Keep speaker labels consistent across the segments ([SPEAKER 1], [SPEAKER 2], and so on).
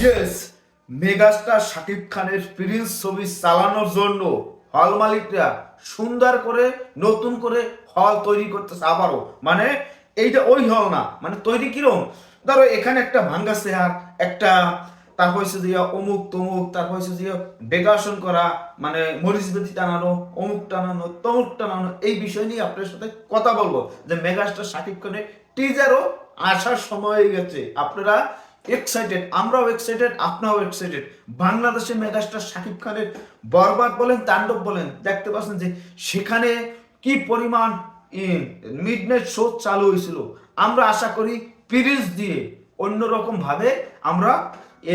[SPEAKER 1] Yes, megastar Shakib খানের Prince ছবি চালানোর জন্য হল মালিকরা সুন্দর করে নতুন করে হল তৈরি করতেছে আবারও। মানে এইটা ওই হল না, মানে তৈরি কিরম, ধরো এখানে একটা ভাঙ্গা চেয়ার, একটা তারপর হচ্ছে যে অমুক তমুক, তারপর হচ্ছে যে ডেকোরেশন করা, মানে মরিচ বেদি টানানো, অমুক টানানো, তমুক টানানো, এই বিষয় নিয়ে আপনার সাথে কথা বলবো যে মেগাস্টার শাকিব খানের টিজারও আসার সময় হয়ে গেছে। আপনারা এক্সাইটেড, আমরাও এক্সাইটেড, আপনারাও এক্সাইটেড। বাংলাদেশের মেগাস্টার শাকিব খানের বরবাদ বলেন, তাণ্ডব বলেন, দেখতে পাচ্ছেন যে সেখানে কি পরিমাণ মিডনাইট শো চালু হয়েছিল। আমরা আশা করি পিরিজ দিয়ে অন্যরকম ভাবে আমরা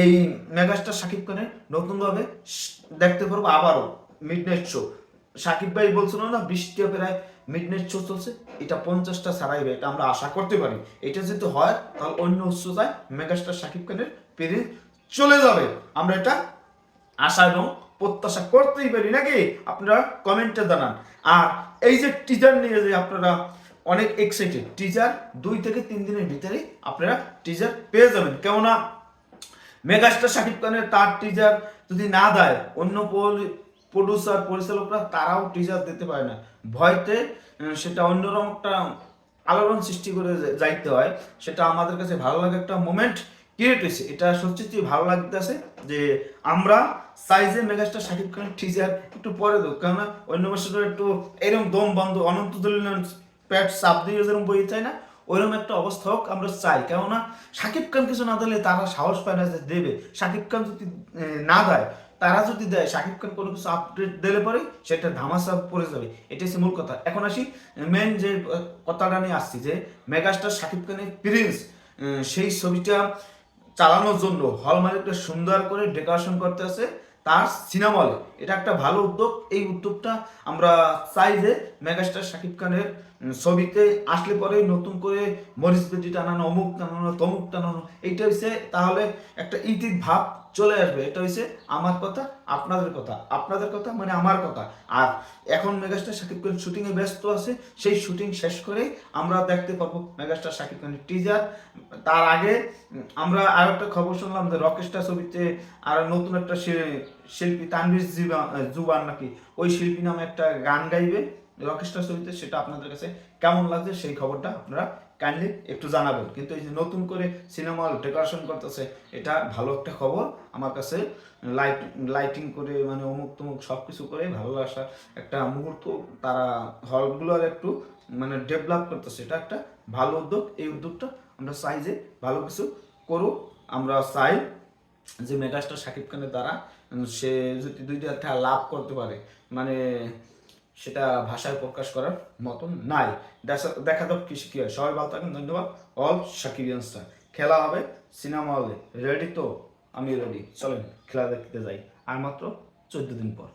[SPEAKER 1] এই মেগাস্টার শাকিব খানের নতুনভাবে দেখতে পারবো আবারও মিডনাইট শো। সাকিব ভাই বলছিল না 20টা প্রায় মিডনাইট শো চলছে, এটা 50টা ছাড়াইবে, এটা আমরা আশা করতে পারি। এটা যদি হয় তাহলে অন্য উচ্চতায় মেগাস্টার শাকিব খানের পেরে চলে যাবে, আমরা এটা আশা এবং প্রত্যাশা করতেই পারি নাকি। আপনারা কমেন্টে জানান। আর এই যে টিজার নিয়ে যে আপনারা অনেক এক্সাইটেড, টিজার 2 থেকে 3 দিনের ভিতরেই আপনারা টিজার পেয়ে যাবেন। কেননা মেগাস্টার শাকিব খানের তার টিজার যদি না দেয়, অন্য প্রডিউসার পরিচালকরা তারাও টিজার দিতে পারে না, ভয়তে সেটা অন্যরকম একটা আলোড়ন সৃষ্টি করে যাইতে হয়। সেটা আমাদের কাছে ভালো লাগে, একটা মোমেন্ট ক্রিয়েট হয়েছে, এটা সত্যি ভালো লাগতেছে যে আমরা চাই যে মেগাস্টার শাকিব খানের টিজার একটু পরে দেব। কেননা অন্য বছর একটু এরকম দম বন্ধ অনন্ত প্যাট চাপ দিয়ে যেরকম বই চাই না, ওইরকম একটা অবস্থা হোক আমরা চাই। কেননা শাকিব খান কিছু না দিলে তারা সাহস পায় না যে দেবে। শাকিব খান যদি না দেয়, তারা যদি দেয়, শাকিব খান কোনো কিছু আপডেট দিলে পরে সেটা ধামাচা পড়ে যাবে। এটাই হচ্ছে মূল কথা। এখন আসি মেন যে কথাটা নিয়ে আসছি যে মেগাস্টার শাকিব খানের প্রিন্স সেই ছবিটা চালানোর জন্য হল মালিকটা সুন্দর করে ডেকোরেশন করতে আছে তার সিনেমা হলে। এটা একটা ভালো উদ্যোগ। এই উদ্যোগটা আমরা চাই যে মেগাস্টার শাকিব খানের ছবিতে আসলে পরে নতুন করে মরিচ বেদি টানানো, অমুক টানানো, তমুক টানানো, এইটা হচ্ছে তাহলে একটা ইতির ভাব চলে আসবে। এটা হচ্ছে আমার কথা, আপনাদের কথা, আপনাদের কথা মানে আমার কথা। আর এখন মেগাস্টার শাকিব খান শুটিং এ ব্যস্ত আছে, সেই শুটিং শেষ করে আমরা দেখতে পারবো মেগাস্টার শাকিব খানের টিজার। তার আগে আমরা আর একটা খবর শুনলাম যে রকেস্টার ছবিতে আর নতুন একটা শিল্পী তানভীর জুবান নাকি, ওই শিল্পী নামে একটা গান গাইবে রকেস্টার ছবিতে। সেটা আপনাদের কাছে কেমন লাগছে সেই খবরটা আপনারা কাইন্ডলি একটু জানাবেন। কিন্তু এই যে নতুন করে সিনেমা হল ডেকোরেশন করতেছে, এটা ভালো একটা খবর আমার কাছে। লাইটিং করে মানে অমুক তমুক সব কিছু করে ভালো আসা একটা মুহূর্ত, তারা হলগুলোর একটু মানে ডেভেলপ করতেছে, এটা একটা ভালো উদ্যোগ। এই উদ্যোগটা আমরা চাই যে ভালো কিছু করুক। আমরা চাই যে মেগাস্টার শাকিব খানের দ্বারা সে যদি 2টা লাভ করতে পারে, মানে সেটা ভাষায় প্রকাশ করার মতন নাই। দেখা যাক কি হয়। সবাই ভালো থাকেন, ধন্যবাদ। অল সাকিবিয়ানস্টার। খেলা হবে সিনেমা হলে, রেডি তো? আমি রেডি, চলেন খেলা দেখতে যাই আর মাত্র 14 দিন পর।